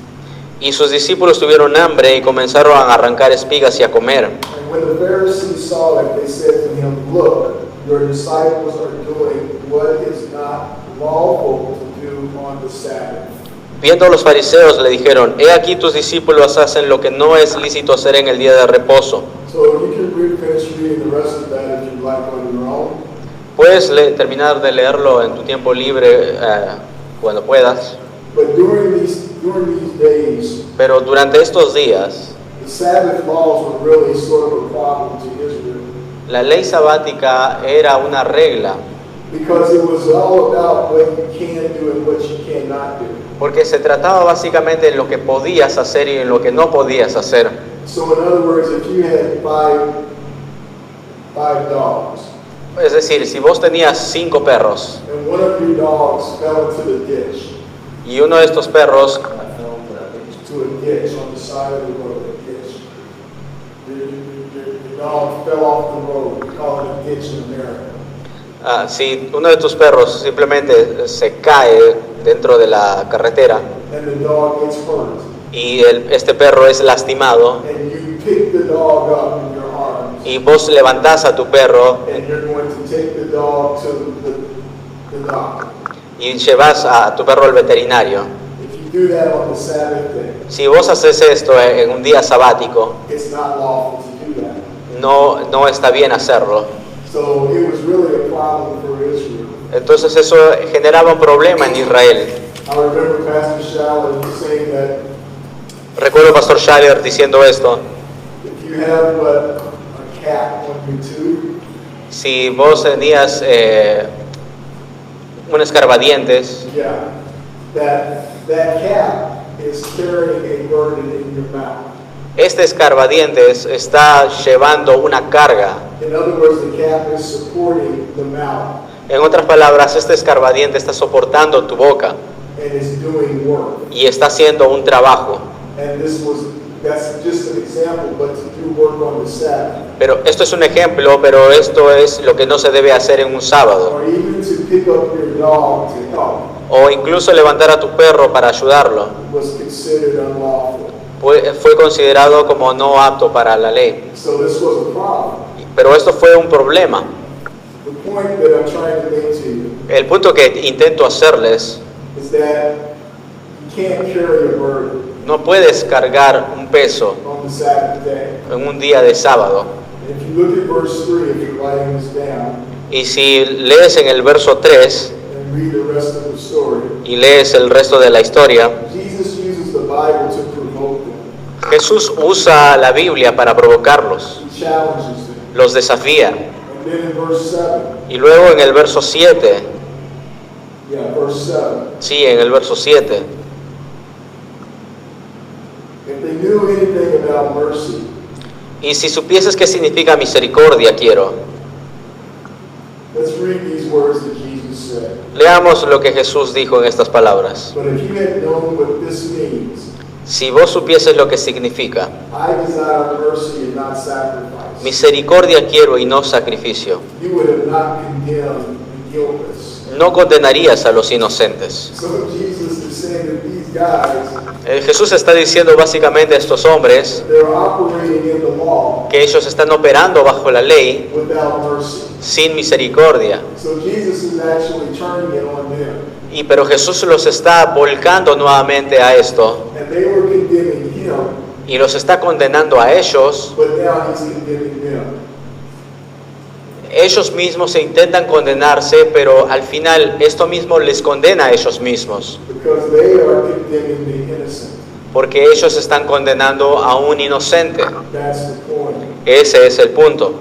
Y sus discípulos tuvieron hambre y comenzaron a arrancar espigas y a comer. And when the Pharisees saw it, they said to him, Look, your disciples are doing what is not lawful to do on the Sabbath. Viendo los fariseos le dijeron: He aquí tus discípulos hacen lo que no es lícito hacer en el día de reposo. So you can finish reading the rest of that if you'd like on your own. Puedes terminar de leerlo en tu tiempo libre cuando puedas. But during these days, Pero durante estos días, the Sabbath laws were really sort of a problem to Israel. la ley sabática era una regla, Because it was all about what you can do and what you cannot do. porque se trataba básicamente de lo que podías hacer y en lo que no podías hacer. So in other words, if you had five dogs, Es decir, si vos tenías 5 perros and one of your dogs fell into the ditch, y uno de estos perros to a ditch on the side of the road, a ditch. Your dog fell off the road. We call it a ditch in America. si uno de tus perros simplemente se cae dentro de la carretera And the dog gets hurt. y este perro es lastimado And you pick the dog up in your arms. y vos levantás a tu perro And you're going to take the dog to the doctor. y llevas a tu perro al veterinario. If you do that on the Sabbath day, Si vos haces esto en un día sabático, it's not lawful to do that. no está bien hacerlo. So it was really a problem for Israel. Entonces eso generaba un problema en Israel. I remember Pastor Schaller saying that Recuerdo al pastor Schaller diciendo esto. If you have a cap on your tooth, Si vos tenías un escarbadientes, yeah, that cap is carrying a burden in your mouth. este escarbadientes está llevando una carga. In other words, the cap is supporting the mouth En otras palabras, este escarbadiente está soportando tu boca and is doing work. y está haciendo un trabajo. And that's just an example, but to do work on the Sabbath, Pero esto es un ejemplo, pero esto es lo que no se debe hacer en un sábado. or even to pick up your dog to help, O incluso levantar a tu perro para ayudarlo. was considered unlawful. Fue considerado como no apto para la ley. So this was a problem. Pero esto fue un problema. The point that I'm trying to make to you El punto que intento hacerles, is that you can't carry a burden no puedes cargar un peso on the Sabbath day. en un día de sábado. And if you look at verse 3, if you're writing this down, Y si lees en el verso 3 and read the rest of the story, y lees el resto de la historia, Jesus uses the Bible to provoke them. Jesús usa la Biblia para provocarlos, He challenges them. los desafía. And then in verse 7, Y luego en el verso 7, verse 7, sí, en el verso 7, if they knew anything about mercy, y si supieses qué significa misericordia, quiero. let's read these words that Jesus said. Leamos lo que Jesús dijo en estas palabras. But if you had known what this means, Si vos supieses lo que significa, I desire mercy and not sacrifice, misericordia quiero y no sacrificio, you would have not condemned the guiltless. no condenarías a los inocentes. So Jesus is saying that these guys, Jesús está diciendo básicamente a estos hombres they're operating in the law que ellos están operando bajo la ley without mercy. sin misericordia. So Jesus is actually turning it on them. Pero Jesús los está volcando nuevamente a esto And they were condemning him, y los está condenando a ellos. but now he's condemning them. Ellos mismos se intentan condenarse, pero al final esto mismo les condena a ellos mismos, Because they are condemning the innocent. porque ellos están condenando a un inocente. That's the point. Ese es el punto.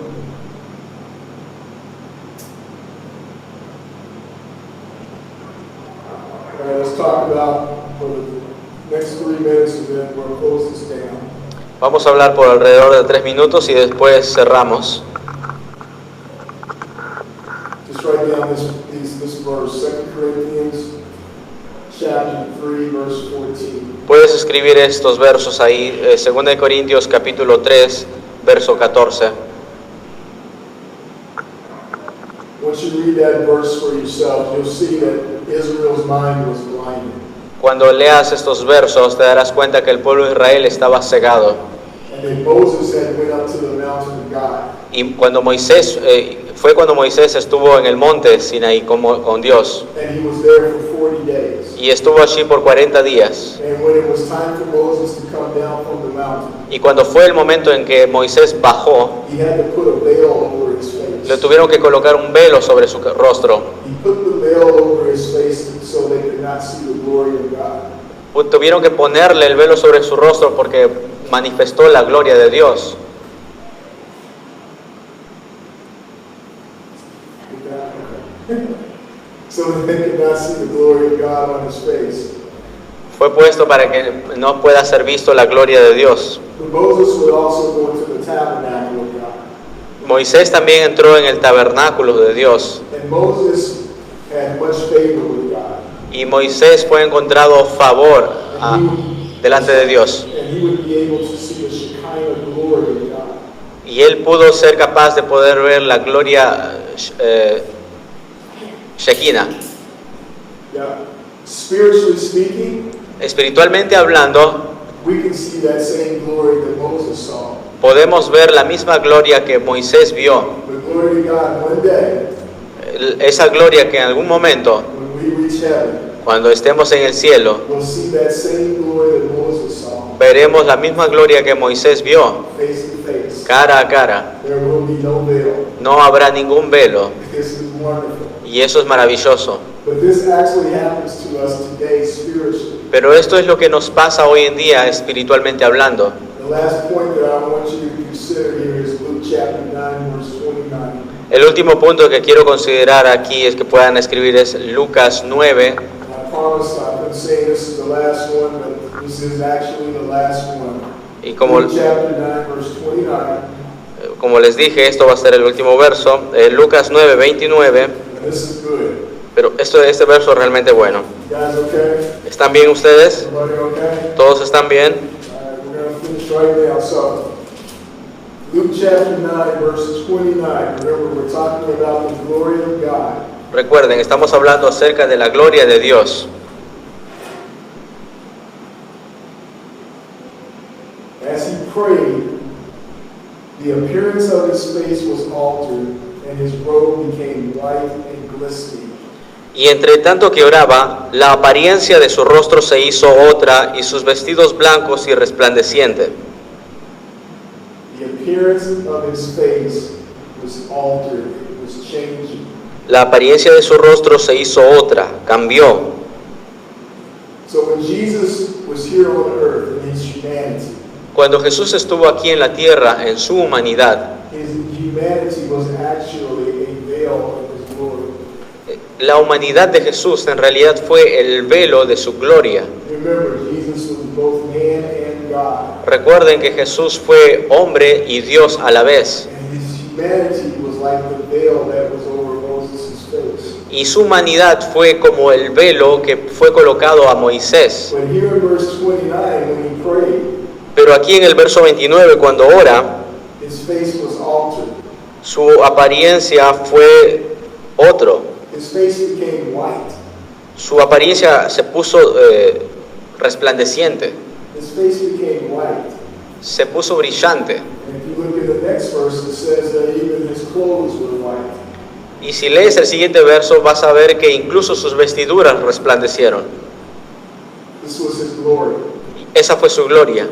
All right, let's talk about for the next 3 minutes and then we'll close this down. Vamos a hablar por alrededor de 3 minutos y después cerramos. Just write down this verse, 2 Corinthians chapter 3, verse 14. Puedes escribir estos versos ahí, 2 Corintios capítulo 3, verso 14. Once you read that verse for yourself, you'll see that Israel's mind was blinded. Cuando leas estos versos te darás cuenta que el pueblo de Israel estaba cegado. And then Moses had went up to the mountain of God. Y cuando Moisés, fue cuando Moisés estuvo en el monte Sinaí con Dios. And he was there for 40 days. Y estuvo allí por 40 días. And when it was time for Moses to come down from the mountain, Y cuando fue el momento en que Moisés bajó, he had to put a veil over his face. le tuvieron que colocar un velo sobre su rostro. He put the veil over his face so they could not see the glory of God. Tuvieron que ponerle el velo sobre su rostro porque manifestó la gloria de Dios. So that they could not see the glory of God on his face. Fue puesto para que no pueda ser visto la gloria de Dios. But Moses would also go into the tabernacle of God. Moisés también entró en el tabernáculo de Dios. And Moses had much favor with God. Y Moisés fue encontrado favor delante de Dios. And he would be able to see the Shekinah glory of God. Y él pudo ser capaz de poder ver la gloria Shekinah. Yeah. Spiritually speaking, Espiritualmente hablando, we can see that same glory that Moses saw. podemos ver la misma gloria que Moisés vio. The glory of God one day, Esa gloria que en algún momento, when we reach heaven, cuando estemos en el cielo, we'll see that same glory that Moses saw, veremos la misma gloria que Moisés vio, face to face. cara a cara. There will be no veil. No habrá ningún velo. This is wonderful. Y eso es maravilloso. But this actually happens to us today spiritually. Pero esto es lo que nos pasa hoy en día espiritualmente hablando. The last point that I want you to consider here is Luke chapter 9, verse 29. El último punto que quiero considerar aquí es que puedan escribir es Lucas 9. I promise I've been saying this is the last one, but this is actually the last one. Y como, Luke chapter 9, verse 29. como les dije, esto va a ser el último verso. Lucas 9, 29. And this is good. Pero este verso es realmente bueno. You guys okay? ¿Están bien ustedes? Everybody okay? ¿Todos están bien? All right, we're going to finish right now. So, Luke chapter 9, verse 29. Remember, we're talking about the glory of God. Recuerden, estamos hablando acerca de la gloria de Dios. As he prayed, the appearance of his face was altered, and his robe became white and glistening. Y entre tanto que oraba, la apariencia de su rostro se hizo otra y sus vestidos blancos y resplandecientes. The appearance of his face was altered, it was changing. La apariencia de su rostro se hizo otra, cambió. So when Jesus was here on earth in his humanity, Cuando Jesús estuvo aquí en la tierra, en su humanidad, his humanity was actually a veil of his glory. la humanidad de Jesús en realidad fue el velo de su gloria. Remember, Jesus was both man and God, Recuerden que Jesús fue hombre y Dios a la vez. and his humanity was like the veil that was over Moses' face. Y su humanidad fue como el velo que fue colocado a Moisés. But here in verse 29, when he prayed, Pero aquí en el verso 29, cuando ora, his face was altered. su apariencia fue otro. His face became white. Su apariencia se puso resplandeciente, His face became white. se puso brillante. And if you look at the next verse, it says that even his clothes were white. Y si lees el siguiente verso, vas a ver que incluso sus vestiduras resplandecieron. This was his glory. Esa fue su gloria.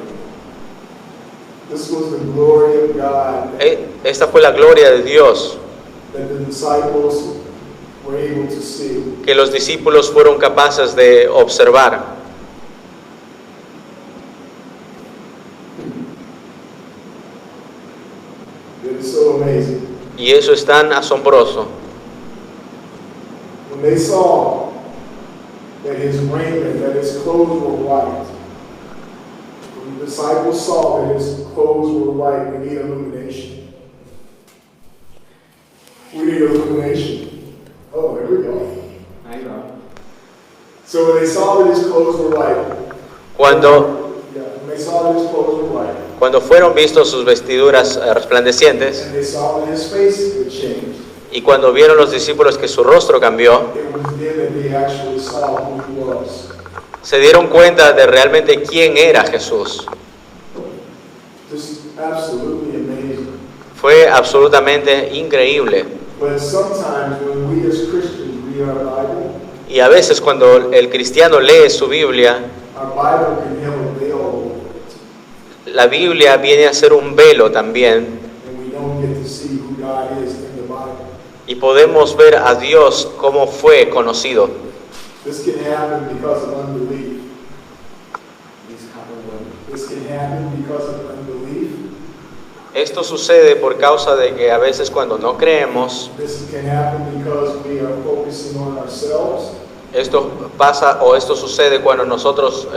This was the glory of God Esta fue la gloria de Dios that the disciples were able to see. que los discípulos fueron capaces de observar. It is so amazing. Y eso es tan asombroso. When they saw that his raiment, that his clothes were white, when the disciples saw that his clothes were white, we need illumination. We need illumination. Oh, there we go. Ahí va. So when they saw that his clothes were white, when they saw that his clothes were white, Cuando fueron vistos sus vestiduras resplandecientes and they saw that his face had changed, y cuando vieron los discípulos que su rostro cambió, it was then that they actually saw who he was. se dieron cuenta de realmente quién era Jesús. Just absolutely amazing. Fue absolutamente increíble. But sometimes when we as Christians read our Bible, Y a veces cuando el cristiano lee su Biblia, our Bible can have a veil over it, la Biblia viene a ser un velo también and we don't get to see who God is in the Bible. y podemos ver a Dios cómo fue conocido. This can happen because of unbelief. This can happen because of unbelief. Esto sucede por causa de que a veces cuando no creemos, This can happen because we are focusing on ourselves. esto pasa o esto sucede cuando nosotros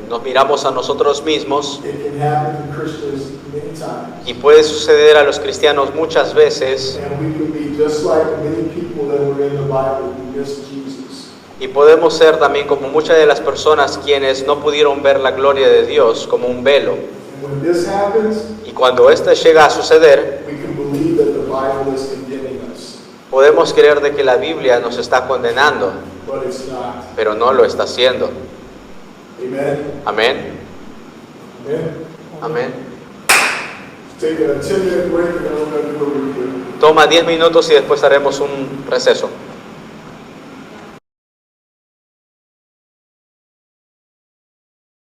nos miramos a nosotros mismos. It can happen to Christians many times. Y puede suceder a los cristianos muchas veces And we can be just like many people that were in the Bible who missed Jesus. y podemos ser también como muchas de las personas quienes no pudieron ver la gloria de Dios como un velo. And when this happens, Y cuando esto llega a suceder, we can believe that the Bible is condemning us, podemos creer de que la Biblia nos está condenando, but it's not. pero no lo está haciendo. Amen? Amén. Amen? Amén. Take a 10-minute break and then we're going to do a review. Toma 10 minutos y después haremos un receso.